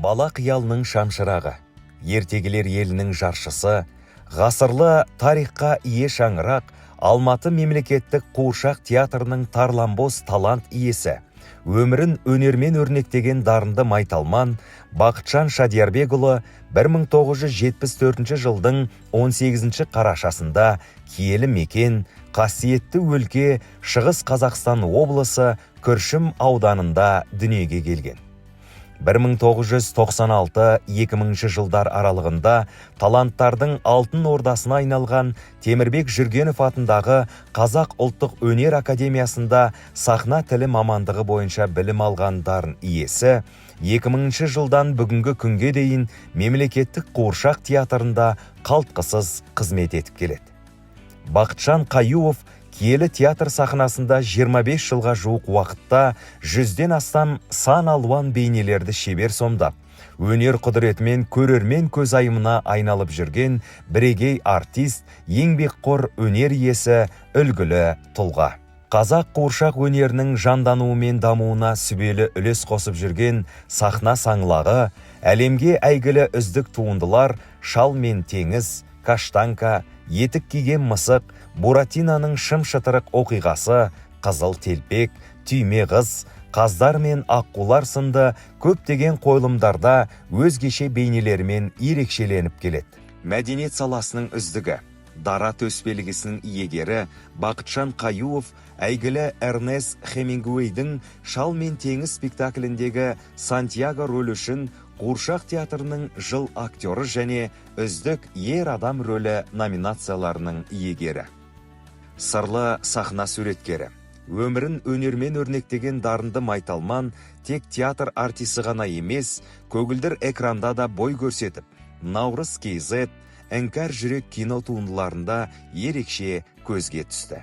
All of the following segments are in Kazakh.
бала қиялының шамшырағы, ертегілер елінің жаршысы, ғасырлы тарихқа ие шаңырақ, Алматы мемлекеттік қуыршақ театрының тарланбоз талант иесі, өмірін өнермен өрнектеген дарынды майталман Бақытжан Шадиярбекұлы 1974 жылдың 18 қарашасында киелі мекен, қасиетті өлке Шығыс Қазақстан облысы Күршім ауданында дүниеге келген. 1996-2000 жылдар аралығында таланттардың алтын ордасына айналған Темірбек Жүргенов атындағы Қазақ ұлттық өнер академиясында сахна тілі мамандығы бойынша білім алған дарын иесі, 2000 жылдан бүгінгі күнге дейін мемлекеттік қуыршақ театрында қалтқысыз қызмет етіп келеді. Бақытжан Қаюов киелі театр сахнасында 25 жылға жуық уақытта 100-ден астам сан алуан бейнелерді шебер сомдап, өнер құдіретімен көрермен көзайымына айналып жүрген бірегей артист, еңбекқор өнер иесі, үлгілі тұлға. Қазақ қуыршақ өнерінің жандануы мен дамуына сүбелі үлес қосып жүрген сахна саңлағы, әлемге әйгілі үздік туындылар Шал мен теңіз, Каштанка, Етік киген мысық, Буратинаның шым-шытырық оқиғасы, Қызыл телпек, Түйме қыз, Қаздар мен аққулар сынды көптеген қойылымдарда өзгеше бейнелерімен ерекшеленіп келеді. Мәдениет саласының үздігі, дара төсбелгісінің иегері Бақытжан Қаюов әйгілі Эрнест Хемингуэйдің Шал мен теңіз спектакліндегі Сантьяго рөлі үшін Қуыршақ театрының жыл актері және үздік ер адам рөлі номинацияларының иегері. Сырлы сахна суреткері, өмірін өнермен өрнектеген дарынды майталман тек театр артисі ғана емес, көгілдір экранда да бой көрсетіп, Наурыз KZ, Іңкәр жүрек кино туындыларында ерекше көзге түсті.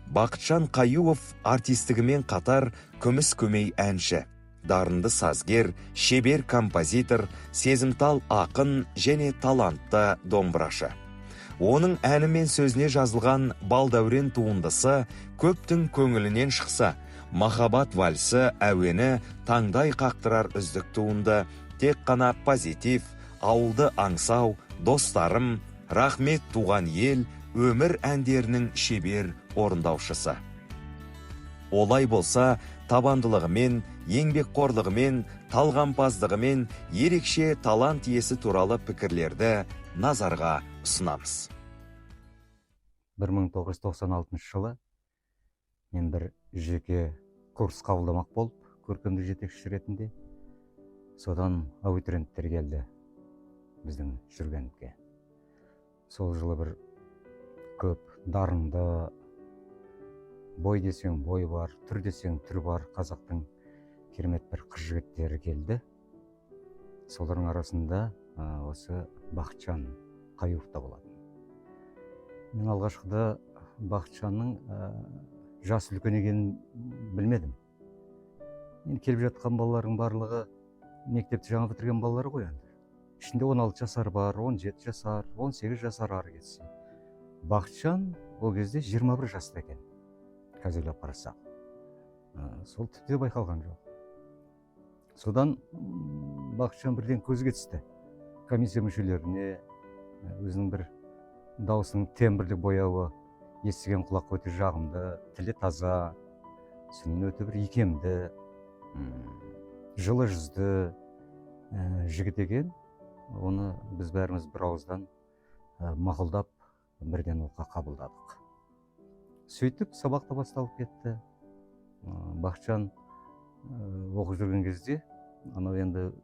Бақытжан Қаюов артистігімен қатар күміс көмей әнші, дарынды сазгер, шебер композитор, сезімтал ақын және талантты домбырашы. Оның әні мен сөзіне жазылған Балдәурен туындысы көптің көңілінен шықса, Махаббат вальсі әуені таңдай қақтырар үздік туынды, тек қана позитив, ауылды аңсау, достарым, рахмет туған ел, өмір әндерінің шебер орындаушысы. Олай болса, табандылығымен, еңбекқорлығымен, талғампаздығымен ерекше талант иесі туралы пікірлерді назарға ұсынамыз. 1996 жылы мен бір жеке курс қабылдамақ болып, көркемдік жетекші ретінде, содан абитуриенттер келді біздің Жүргеновке. Сол жылы бір көп дарынды, бой десең бой бар, түр десең түр бар қазақтың керемет бір қыз жігіттері келді. Солардың арасында осы Бақытжан Қаюов та болатын. Мен алғашқыда Бақытжанның жас үлкен екенін білмедім. Мен келіп жатқан балалардың барлығы мектепті жаңа бітірген балалар ғой енді. Ішінде 16 жасар бар, 17 жасар, 18 жасар ары кетсе. Бақытжан ол кезде 21 жаста екен. Қазірлеп қарасақ. Сол тіпті байқалған жоқ. Содан Бақытжан бірден көзге түсті. Комиссия мүшелеріне өзінің бір даусының тембрлік бояуы естіген құлақ өте жағымды, тілі таза, сөйлем өте бір икемді, жылы жүзді жігіт екен. Оны біз бәріміз бір ауыздан мақұлдап бірден оққа қабылдадық. Сөйтіп сабақта басталып кетті. Бақытжан оқып жүрген кезде, анау енді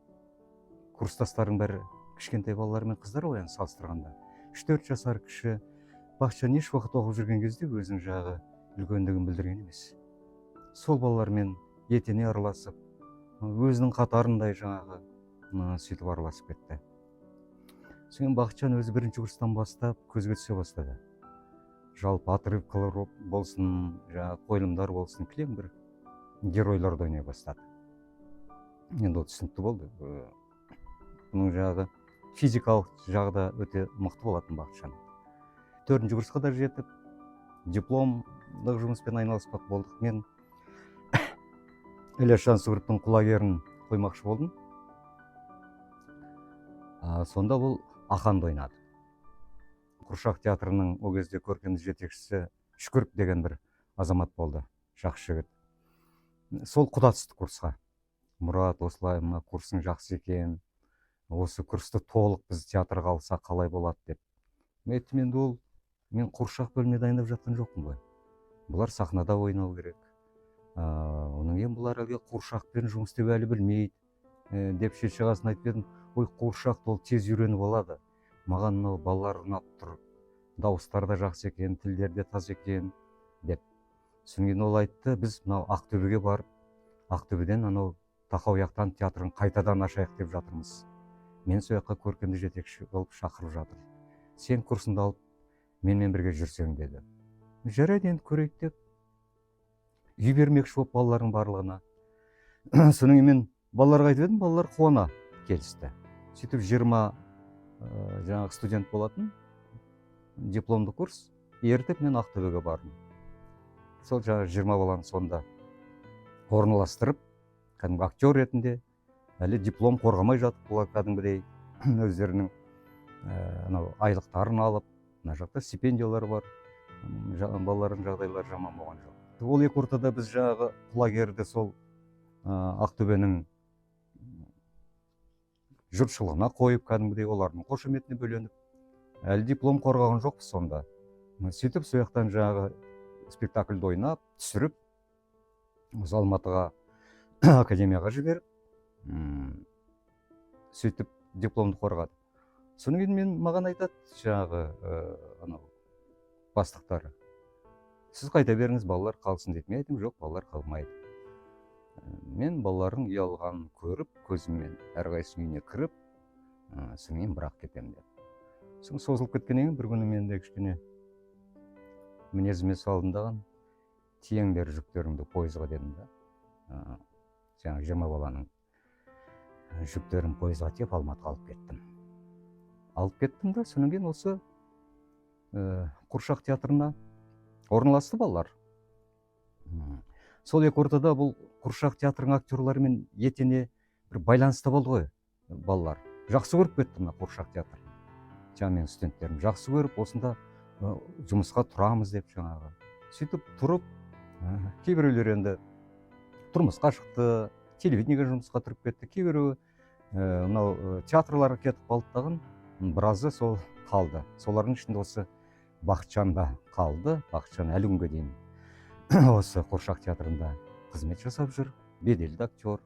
курстастардың бәрі кішкентай балалар мен қыздар ғой, салыстырғанда 3-4 жасар кіші. Бақытжан еш уақыт оқып жүрген кезде өзінің жағы үлкендігін білдірген емес. Сол балалармен етене араласып, өзінің қатарындай жаңағы сөйтіп араласып кетті. Содан Бақытжан өзі бірінші курстан бастап көзге түсе бастады. Жалпы отрывкалар болсын, қойылымдар болсын, кілең бір геройларды ойнай бастады. Енді ол түсінікті болды. Бұның жағы физикалық жағы да өте мықты болатын Бақытжан. 4-ші курсқа да жетіп, дипломдық жұмыспен айналыспақ болдық. Мен Ілияс Жансүгіровтің құлагерін қоймақшы болдым. Сонда бұл Аханды ойнады. Қуыршақ театрының ол кезде көркемдік жетекшісі Шүкіров деген бір азамат болды, жақсы жігіт. Сол құда түсті курсқа. Мұрат, осылай мына курсың жақсы екен, осы курсты толық біз театрға алсақ қалай болады деп. Мен қуыршақ бөлме дайындап жатқан жоқпын ғой. Бұлар сахнада ойнау керек. Оның ең бұлар әлгі қуыршақпен жұмыс істеп әлі білмейді деп шет-жағасын айтып едім. Ой, қуыршақ ол тез үйреніп алады. Маған мынау балалар ұнап тұр. Дауыстары да жақсы екен, тілдері де таза екен деп. Содан кейін ол айтты, біз мынау Ақтөбеге барып, Ақтөбеден анау Тақауяқтан театрын қайтадан ашайық деп жатырмыз. Мен сол жаққа көркемдік жетекші болып шақырып жатыр. Сен курсыңды алып, менімен бірге жүрсең деді. Жарайды, енді көрейік деп үй бермекші болып балалардың барлығына. Содан кейін мен балаларға айтып едім, балалар қуана келісті. Сөйтіп 20 жаңағы студент болатын, дипломды курс, ертіп мен Ақтөбеге бардым. Сол жаңағы 20 баланы сонда орналастырып, кәдімгі актер ретінде, әлі диплом қорғамай жатып, бұлар кәдімгідей өздерінің айлықтарын алып, мына жақта стипендиялар бар, балалардың жағдайлары жаман болған жоқ. Ол екі ортада біз жаңағы құлагерді сол Ақтөбенің жұртшылығына қойып, кәдімгідей олардың қошеметіне бөленіп, әлі диплом қорғаған жоқпыз сонда. Сөйтіп, сол жақтан жаңағы спектакльді ойнап, түсіріп, осы Алматыға академияға жіберіп, сөйтіп дипломды қорғады. Содан кейін маған айтады жаңағы бастықтары. Сіз қайта беріңіз, балалар қалсын дейді. Мен айтым, жоқ, балалар қалмайды. Мен балалардың ұялғанын көріп, көзіммен әрқайсының үйіне кіріп, содан кейін бірақ кетемін деп. Соң созылып кеткеннен кейін бір күні мен де кішкене мінезіме салындаған, тиеңдер жүктеріңді пойызға дедім да. Жаңағы 20 баланың жүктерін пойызға тиеп Алматыға алып кеттім. Алып кеттім да, содан кейін осы Қуыршақ театрына орналасты балалар. Сол екі ортада бұл Қуыршақ театрының актерларымен етене бір байланыста болды ғой балалар. Жақсы көріп кетті мына Қуыршақ театр. Жаңа мен студенттерім жақсы көріп, осында жұмысқа тұрамыз деп жаңағы. Сөйтіп тұрып, кейбіреулер енді тұрмысқа шықты, телевидениеге жұмысқа тұрып кетті, кейбіреуі мынау театрларға кетіп қалдықтағын, біразы сол қалды. Солардың ішінде осы Бақытжан да қалды. Бақытжан әлі күнге дейін осы Қуыршақ театрында қызмет жасап жүр, беделді актер.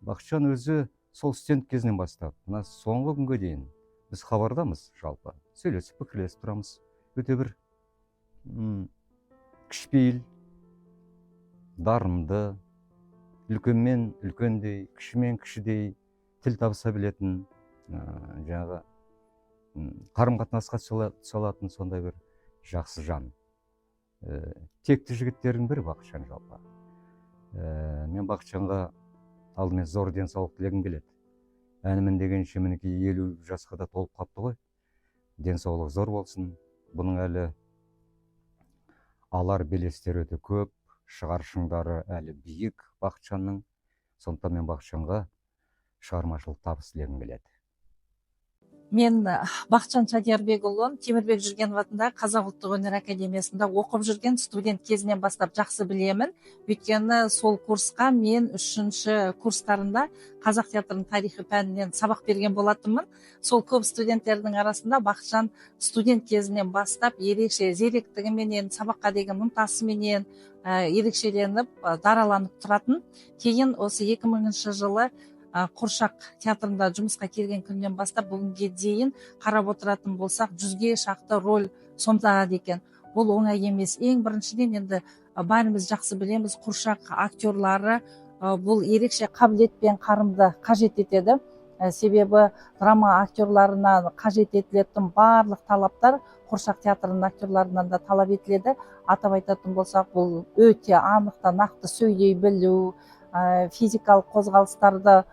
Бақытжан өзі сол студент кезінен бастап, мына соңғы күнге дейін біз хабардамыз жалпы. Сөйлесіп, пікірлесіп тұрамыз. Өте бір кішіпейіл, дарынды, үлкенмен үлкендей, кішімен кішідей тіл табыса білетін, жаңағы қарым-қатынасқа салатын сондай бір жақсы жан. Текті жігіттердің бірі Бақытжан жалпы. Мен Бақытжанға алдымен зор денсаулық тілегім келеді. Әнімін дегенше мінекей 50 жасқа да толып қапты ғой. Денсаулық зор болсын. Бұның әлі алар белестері өте көп, шығар шыңдары әлі биік Бақытжанның. Сондықтан мен Бақытжанға шығармашылық табыс тілегім келеді. Мен Бақытжан Шадиярбекұлын Темірбек Жүргенов атындағы Қазақ ұлттық өнер академиясында оқып жүрген студент кезінен бастап жақсы білемін. Өйткені сол курсқа мен 3-ші курстарында қазақ театрының тарихы пәнінен сабақ берген болатынмын. Сол көп студенттердің арасында Бақытжан студент кезінен бастап ерекше зеректігіменен, сабаққа деген ынтасыменен ерекшеленіп, дараланып тұратын. Кейін осы 2000 жылы Қуыршақ театрында жұмысқа келген күннен бастап бүгінге дейін қарап отыратын болсақ, 100-ге шақты роль сомдаған екен. Бұл оңай емес. Ең біріншіден енді бәріміз жақсы білеміз, Қуыршақ актерлары бұл ерекше қабілет пен қарымды қажет етеді. Себебі драма актерларына қажет етілетін барлық талаптар Қуыршақ театрының актерларынан да талап етіледі. Атап айтатын болсақ, бұл өте анық та нақты сөйлей білу, физикалық қозғалыстарды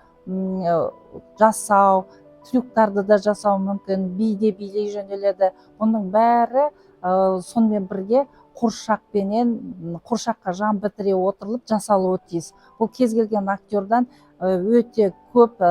жасау, трюктарды да жасау мүмкін, биде билей жөнеледі. Бұның бәрі сонымен бірге қуыршаққа жан бітіре отырылып жасалуы тиіс. Бұл кез келген актердан өте көп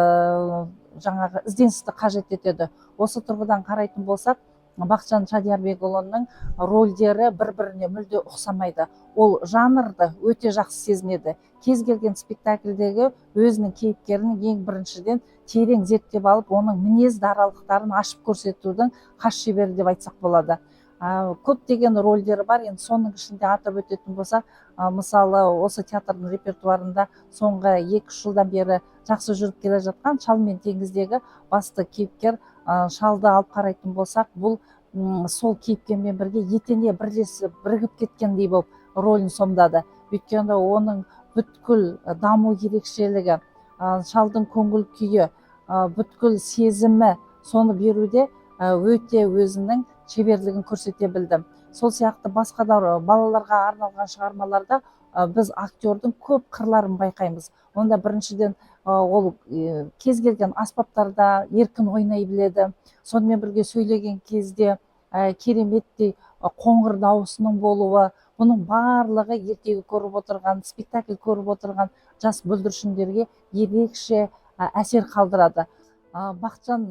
жаңағы ізденісті қажет етеді. Осы тұрғыдан қарайтын болсақ, Бақытжан Шадиярбекұлының рөлдері бір-біріне мүлде ұқсамайды. Ол жанрды өте жақсы сезінеді. Кез келген спектакльдегі өзінің кейіпкерін ең біріншіден терең зерттеп алып, оның мінез даралықтарын ашып көрсетудің хас шебері деп айтсақ болады. Көптеген рөлдері бар. Енді соның ішінде атап өтетін болсақ, мысалы осы театрдың репертуарында соңғы 2-3 жылдан бері жақсы жүріп келе жатқан Шал мен теңіздегі басты кейіпкер Шалды алып қарайтын болсақ, бұл сол кейіпкермен бірге етене бірлесіп бірігіп кеткендей болып рөлін сомдады. Өйткені оның бүткіл даму ерекшелігі, Шалдың көңіл күйі, бүткіл сезімі соны беруде өте өзінің шеберлігін көрсете білді. Сол сияқты басқа да балаларға арналған шығармаларда біз актердің көп қырларын байқаймыз. Онда біріншіден ол кез келген аспаптарда еркін ойнай біледі. Сонымен бірге сөйлеген кезде кереметтей қоңыр дауысының болуы, бұның барлығы ертегі көріп отырған, спектакль көріп отырған жас бүлдіршіндерге ерекше әсер қалдырады. Бақытжан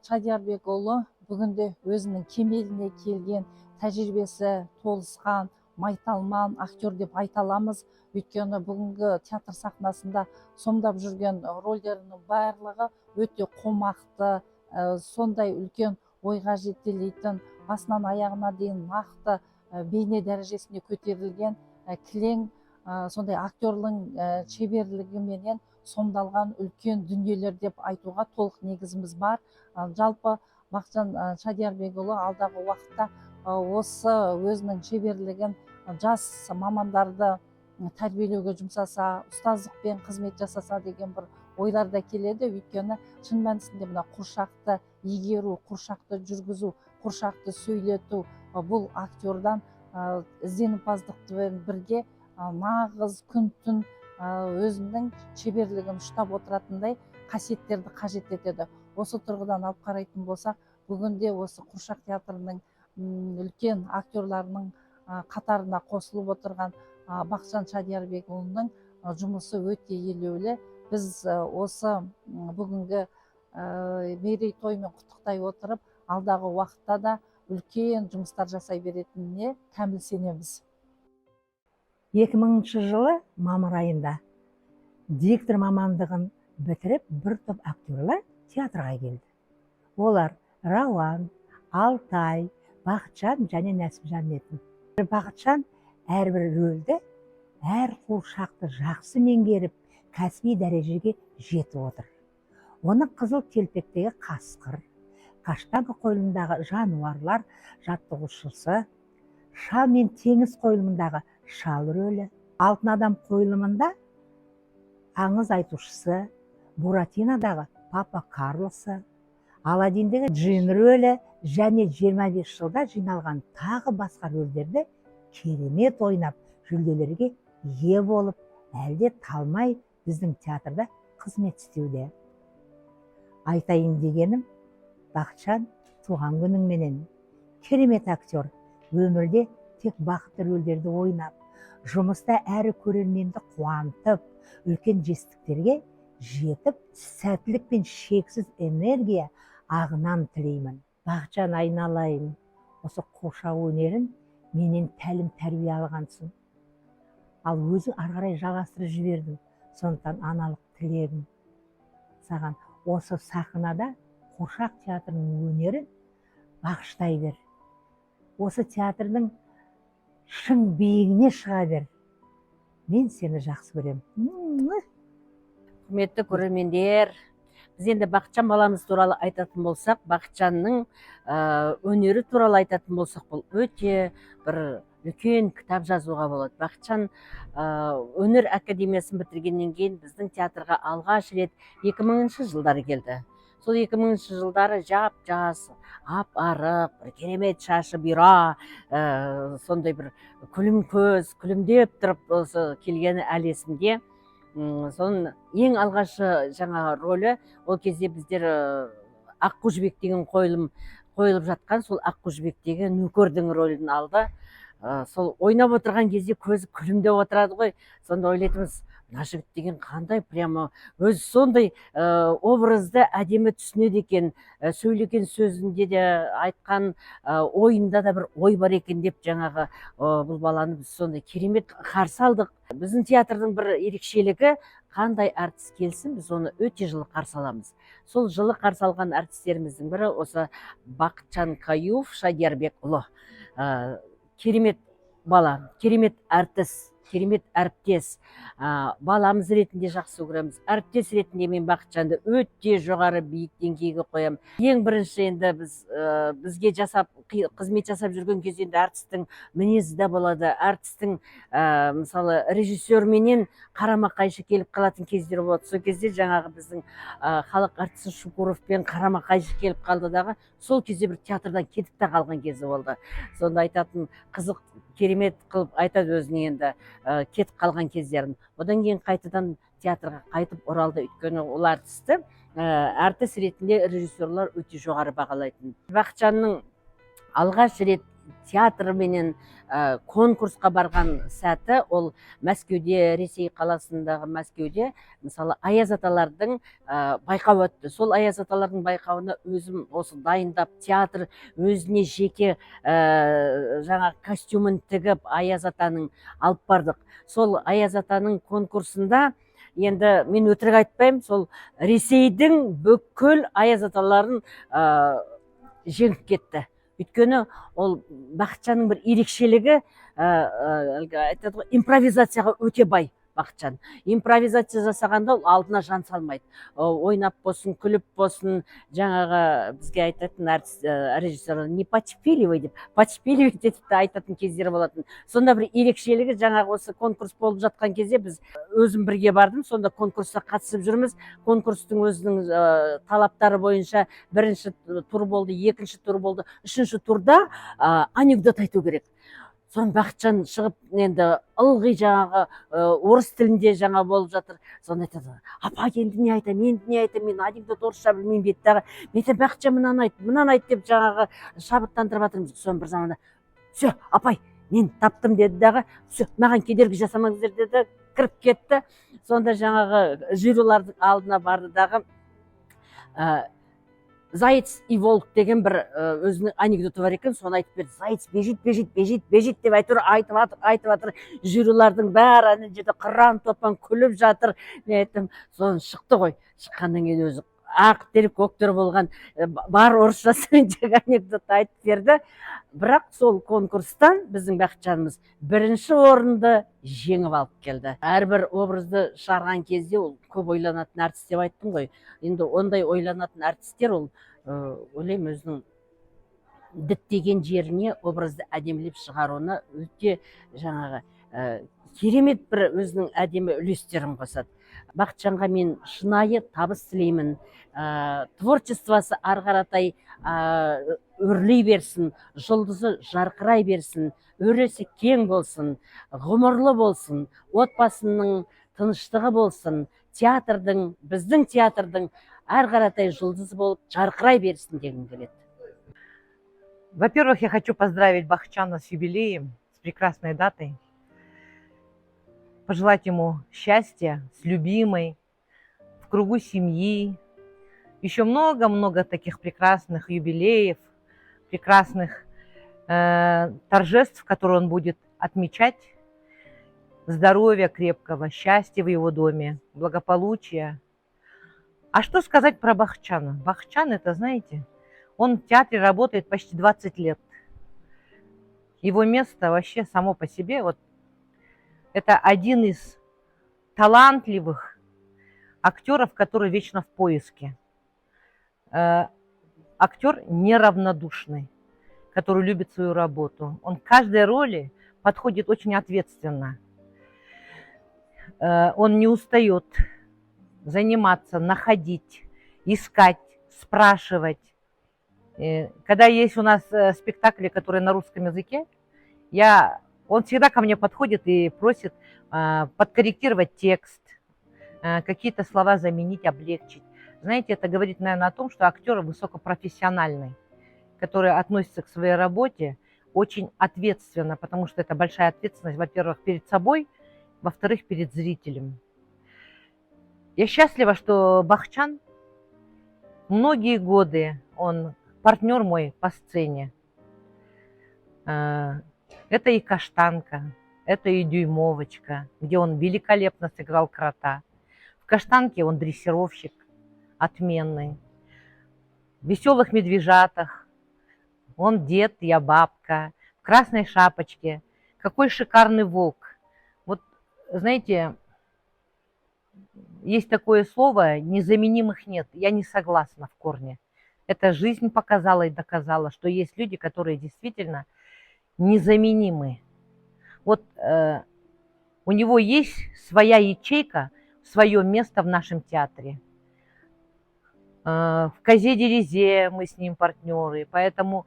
Шадиярбекұлы бүгінде өзінің кемеліне келген, тәжірибесі толысқан, майталман актер деп айта аламыз. Өйткені бүгінгі театр сахнасында сомдап жүрген рөлдерінің барлығы өте қомақты, сондай үлкен ойға жетелейтін, басынан аяғына дейін нақты бейне дәрежесіне көтерілген, кілең сондай актерлің шеберлігіменен сомдалған үлкен дүниелер деп айтуға толық негізіміз бар. Жалпы Бақытжан Шадиярбекұлы алдағы уақытта осы өзінің шеберлігін жас мамандарды тәрбиелеуге жұмсаса, ұстаздықпен қызмет жасаса деген бір ойларда келеді. Өйткені шын мәнісінде мына қуыршақты игеру, қуыршақты жүргізу, қуыршақты сөйлету бұл актердан ізденімпаздықпен бірге нағыз күн-түн өзінің шеберлігін ұштап отыратындай қасиеттерді қажет етеді. Осы тұрғыдан алып қарайтын болсақ, бүгінде осы қуыршақ театрының үлкен актерларының қатарына қосылып отырған Бақытжан Шадиярбекұлының жұмысы өте елеулі. Біз осы бүгінгі мерейтоймен құттықтай отырып, алдағы уақытта да үлкен жұмыстар жасай беретініне кәміл сенеміз. 2000 жылы мамыр айында директор мамандығын бітіріп, бір топ актерлар театрға келді. Олар Рауан, Алтай, Бақытжан және Нәсімжан етін. Бақытжан әрбір рөлді, әр қуыршақты жақсы меңгеріп, кәсіби дәрежеге жетіп отыр. Оны Қызыл телпектегі қасқыр, Каштанка қойылымындағы жануарлар жаттығушысы, Шал мен теңіз қойылымындағы Шал рөлі, Алтын адам қойылымында аңыз айтушысы, Буратинодағы Папа Карлосы, Аладдиндегі Джин рөлі және 25 жылда жиналған тағы басқа рөлдерді керемет ойнап, жүлделерге ие болып, әлде талмай біздің театрда қызмет істеуде. Айтайын дегенім, Бақытжан туған күніңменен. Керемет актер, өмірде тек бақытты рөлдерді ойнап, жұмыста әрі көрерменді қуантып, үлкен жетістіктерге жетіп, сәттілік пен шексіз энергия ағынан тілеймін. Бақытжан, айналайын, осы қуыршақ өнерін менен тәлім тәрбие алғансың. Ал өзің ары қарай жалғастырып жібердің. Сондықтан аналық тілегім саған осы сахнада қуыршақ театрының өнерін бағыштай бер. Осы театрдың шың биігіне шыға бер. Мен сені жақсы көремін. Құрметті көрермендер, біз енді Бақытжан баламыз туралы айтатын болсақ, Бақытжанның өнері туралы айтатын болсақ, бұл өте бір үлкен кітап жазуға болады. Бақытжан өнер академиясын бітіргеннен кейін біздің театрға алғаш рет 2000 жылдары келді. Сол 2000 жылдары жап-жас, ап-арық, бір керемет шашы бұйра, сондай бір күлім көз, күлімдеп тұрып осы келгені әлі есімде. Соның ең алғашы жаңа рөлі, ол кезде біздер Аққу жібек деген қойылым қойылып жатқан, сол Аққу жібектегі нөкердің рөлін алды. Сол ойнап отырған кезде көзі күлімдеп отырады ғой. Сонда ойлайтынбыз, мына жігіт деген қандай прямо өзі сондай образды әдемі түсінеді екен, сөйлеген сөзінде де айтқан ойында да бір ой бар екен деп жаңағы бұл баланы біз сондай керемет қарсы алдық. Біздің театрдың бір ерекшелігі, қандай әртіс келсін, біз оны өте жылы қарсы аламыз. Сол жылы қарсы алған әртістеріміздің бірі осы Бақытжан Қаюов Шадиярбекұлы. Керемет бала, керемет әртіс, керемет әріптес. Баламыз ретінде жақсы көреміз. Әріптес ретінде мен Бақытжанды өте жоғары биік деңгейге қоямын. Ең бірінші енді бізге қызмет жасап жүрген кезде енді әртістің мінезі де болады. Әртістің мысалы режиссерменен қарама қайшы келіп қалатын кездер болады. Сол кезде жаңағы біздің халық әртісі Шукуровпен қарама қайшы келіп қалды дағы, сол кезде бір театрдан кетіп те қалған кезі болды. Сонда айтатын қызық, керемет қылып айтады өзіне енді кетіп қалған кездерін. Одан кейін қайтадан театрға қайтып оралды, өйткені ол әртісті әртіс ретінде режиссерлар өте жоғары бағалайтын. Бақытжанның алғаш рет театрменен конкурсқа барған сәті ол Мәскеуде, Ресей қаласындағы Мәскеуде, мысалы Аяз аталардың байқауы өтті. Сол Аяз аталардың байқауына өзім осы дайындап, театр өзіне жеке жаңа костюмін тігіп Аяз атаның алып бардық. Сол Аяз атаның конкурсында енді мен өтірік айтпаймын, сол Ресейдің бүкіл Аяз аталарын жеңіп кетті. Өйткені ол Бақытжанның бір ерекшелігі, айтады ғой, импровизацияға өте бай Бақытжан. Импровизация жасағанда ол алдына жан салмайды. Ойнап болсын, күліп болсын, жаңағы бізге айтатын режиссер не подшпиливай деп, подшпиливай деп айтатын кездері болатын. Сонда бір ерекшелігі, жаңағы осы конкурс болып жатқан кезде біз өзім бірге бардым, сонда конкурсқа қатысып жүрміз. Конкурстың өзінің талаптары бойынша бірінші тур болды, екінші тур болды, үшінші турда анекдот айту керек. Сон Бақытжан шығып, енді ылғи жаңағы орыс тілінде жаңа болып жатыр. Сонда айтады: апа, енді не айтам, мен анекдот орысша білмеймін бет дағы. Мен Бақытжан мынаны айт деп жаңағы шабыттандырып жатырмыз. Сон бір заманда: все, апай, мен таптым деді дағы. Все, маған кедергі жасамаңыздар деді, кіріп кетті. Сонда жаңағы жюрилардың алдына барды дағы. Заяц и волк деген бір өзінің анекдоты бар екен, соны айтып берді. Заяц бежит деп айтып жатыр. Жюрилардың бәрі ана жерде қыран топан күліп жатыр. Мен айттым, соны шықты ғой. Шыққаннан кейін өзі ақ тер көк тер болған бар орысшасын анекдотты айтып берді. Бірақ сол конкурстан біздің Бақытжанымыз бірінші орынды жеңіп алып келді. Әрбір образды шығарған кезде ол көп ойланатын әртіс деп айттым ғой. Енді ондай ойланатын әртістер ол ойлаймын өзінің діттеген жеріне образды әдемілеп шығаруына өте жаңағы керемет бір өзінің әдемі үлестерін қосады. Бақытжанға мен шынайы табыс тілеймін. Творчествосы ары қаратай өрлей берсін, жұлдызы жарқырай берсін, өресі кең болсын, ғұмырлы болсын, отбасының тыныштығы болсын, біздің театрдың ары қаратай жұлдызы болып жарқырай берсін дегім келеді. Во-первых, я хочу поздравить Бақытжана с юбилеем, с прекрасной датой. Пожелать ему счастья с любимой, в кругу семьи. Еще много-много таких прекрасных юбилеев, прекрасных торжеств, которые он будет отмечать. Здоровья крепкого, счастья в его доме, благополучия. А что сказать про Бақытжана? Бақытжан, это, знаете, он в театре работает почти 20 лет. Его место вообще само по себе, вот, это один из талантливых актеров, который вечно в поиске. Актер неравнодушный, который любит свою работу. Он к каждой роли подходит очень ответственно. Он не устает заниматься, находить, искать, спрашивать. Когда есть у нас спектакли, которые на русском языке, он всегда ко мне подходит и просит подкорректировать текст, какие-то слова заменить, облегчить. Знаете, это говорит, наверное, о том, что актер высокопрофессиональный, который относится к своей работе очень ответственно, потому что это большая ответственность, во-первых, перед собой, во-вторых, перед зрителем. Я счастлива, что Бахчан многие годы, он партнер мой по сцене. Это и «Каштанка», это и «Дюймовочка», где он великолепно сыграл крота. В «Каштанке» он дрессировщик отменный. В «Веселых медвежатах» он дед, я бабка. В «Красной шапочке» какой шикарный волк. Вот, знаете, есть такое слово, незаменимых нет. Я не согласна в корне. Эта жизнь показала и доказала, что есть люди, которые действительно незаменимы. Вот у него есть своя ячейка, свое место в нашем театре. В «Козе де Резе» мы с ним партнеры, поэтому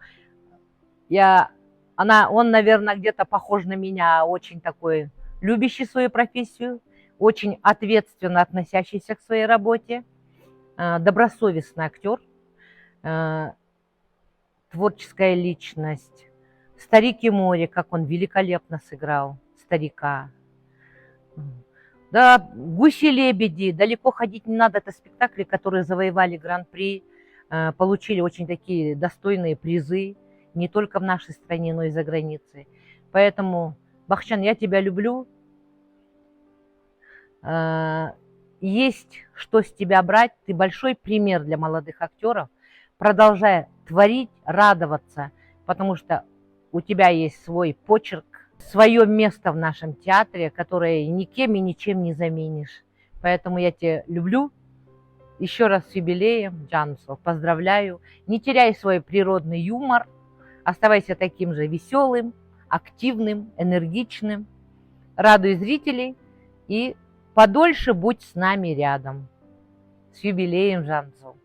он, наверное, где-то похож на меня, очень такой любящий свою профессию, очень ответственно относящийся к своей работе, добросовестный актер, творческая личность. «Старик и море», как он великолепно сыграл старика. Да, «Гуси-лебеди», далеко ходить не надо, это спектакли, которые завоевали гран-при, получили очень такие достойные призы, не только в нашей стране, но и за границей. Поэтому, Бахчан, я тебя люблю. Есть что с тебя брать, ты большой пример для молодых актеров. Продолжай творить, радоваться, потому что у тебя есть свой почерк, свое место в нашем театре, которое никем и ничем не заменишь. Поэтому я тебя люблю. Еще раз с юбилеем, Джансу, поздравляю. Не теряй свой природный юмор. Оставайся таким же веселым, активным, энергичным. Радуй зрителей и подольше будь с нами рядом. С юбилеем, Джансу.